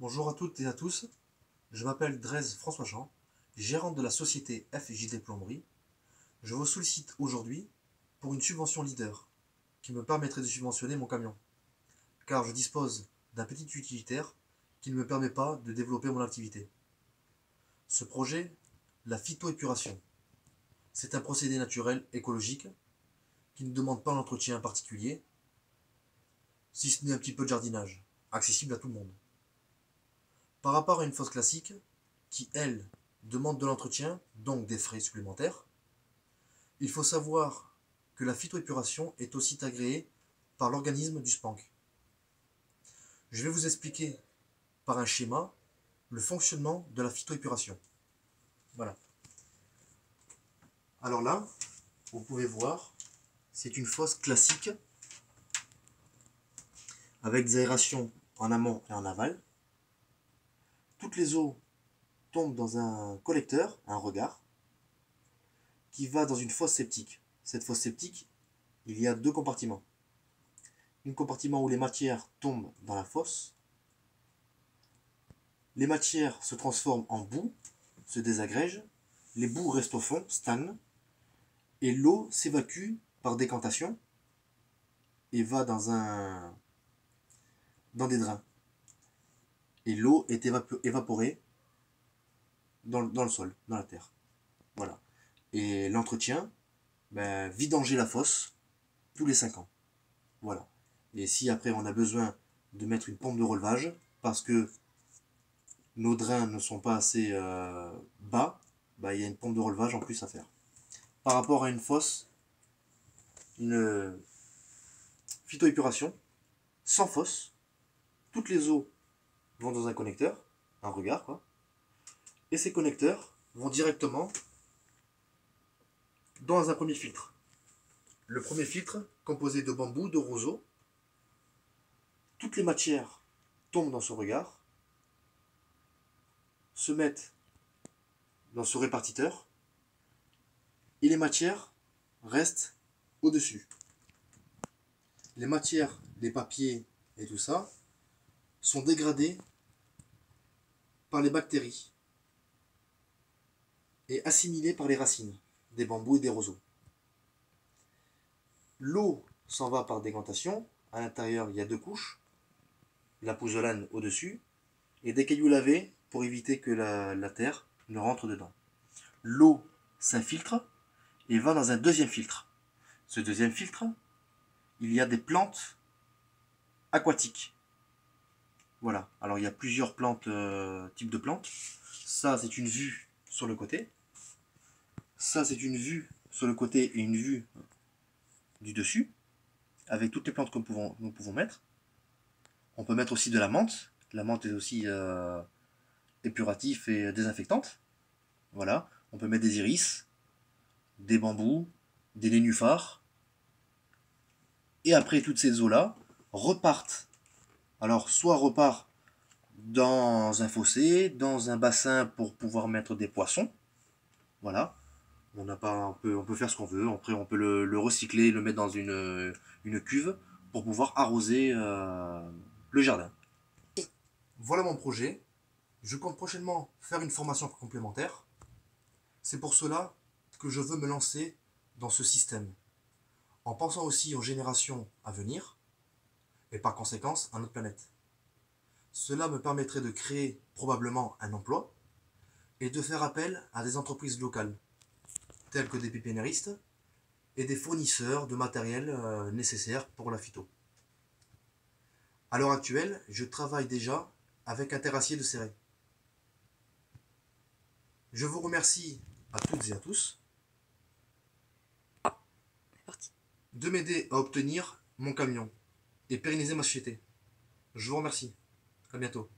Bonjour à toutes et à tous, je m'appelle Drèse François Jean, gérant de la société FJD Plomberie. Je vous sollicite aujourd'hui pour une subvention leader qui me permettrait de subventionner mon camion, car je dispose d'un petit utilitaire qui ne me permet pas de développer mon activité. Ce projet, la phytoépuration, c'est un procédé naturel écologique qui ne demande pas d'entretien particulier, si ce n'est un petit peu de jardinage, accessible à tout le monde. Par rapport à une fosse classique, qui, elle, demande de l'entretien, donc des frais supplémentaires, il faut savoir que la phytoépuration est aussi agréée par l'organisme du SPANC. Je vais vous expliquer par un schéma le fonctionnement de la phytoépuration. Voilà. Alors là, vous pouvez voir, c'est une fosse classique avec des aérations en amont et en aval. Toutes les eaux tombent dans un collecteur, un regard, qui va dans une fosse septique. Cette fosse septique, il y a deux compartiments. Un compartiment où les matières tombent dans la fosse. Les matières se transforment en boue, se désagrègent. Les boues restent au fond, stagnent. Et l'eau s'évacue par décantation et va dans des drains. Et l'eau est évaporée dans le sol, dans la terre. Voilà. Et l'entretien, vidanger la fosse tous les 5 ans. Voilà. Et si après on a besoin de mettre une pompe de relevage, parce que nos drains ne sont pas assez bas, il y a une pompe de relevage en plus à faire. Par rapport à une fosse, une phytoépuration, sans fosse, toutes les eaux vont dans un connecteur, un regard quoi, et ces connecteurs vont directement dans un premier filtre. Le premier filtre, composé de bambou, de roseau, toutes les matières tombent dans ce regard, se mettent dans ce répartiteur, et les matières restent au-dessus. Les matières, les papiers et tout ça, sont dégradés par les bactéries et assimilés par les racines des bambous et des roseaux. L'eau s'en va par décantation. À l'intérieur, il y a 2 couches. La pouzzolane au-dessus et des cailloux lavés pour éviter que la terre ne rentre dedans. L'eau s'infiltre et va dans un deuxième filtre. Ce deuxième filtre, il y a des plantes aquatiques. Voilà. Alors il y a plusieurs plantes, types de plantes. Ça, c'est une vue sur le côté. Ça, c'est une vue sur le côté et une vue du dessus, avec toutes les plantes que nous pouvons mettre. On peut mettre aussi de la menthe. La menthe est aussi épuratif et désinfectante. Voilà. On peut mettre des iris, des bambous, des nénuphars. Et après, toutes ces eaux-là repartent. Alors, soit repartent dans un fossé, dans un bassin pour pouvoir mettre des poissons. Voilà. On peut faire ce qu'on veut. Après, on peut le recycler, le mettre dans une cuve pour pouvoir arroser le jardin. Voilà mon projet. Je compte prochainement faire une formation complémentaire. C'est pour cela que je veux me lancer dans ce système, en pensant aussi aux générations à venir, et par conséquence à notre planète. Cela me permettrait de créer probablement un emploi, et de faire appel à des entreprises locales, telles que des pépiniéristes, et des fournisseurs de matériel nécessaire pour la phyto. À l'heure actuelle, je travaille déjà avec un terrassier de Céret. Je vous remercie à toutes et à tous de m'aider à obtenir mon camion et pérenniser ma société. Je vous remercie. À bientôt.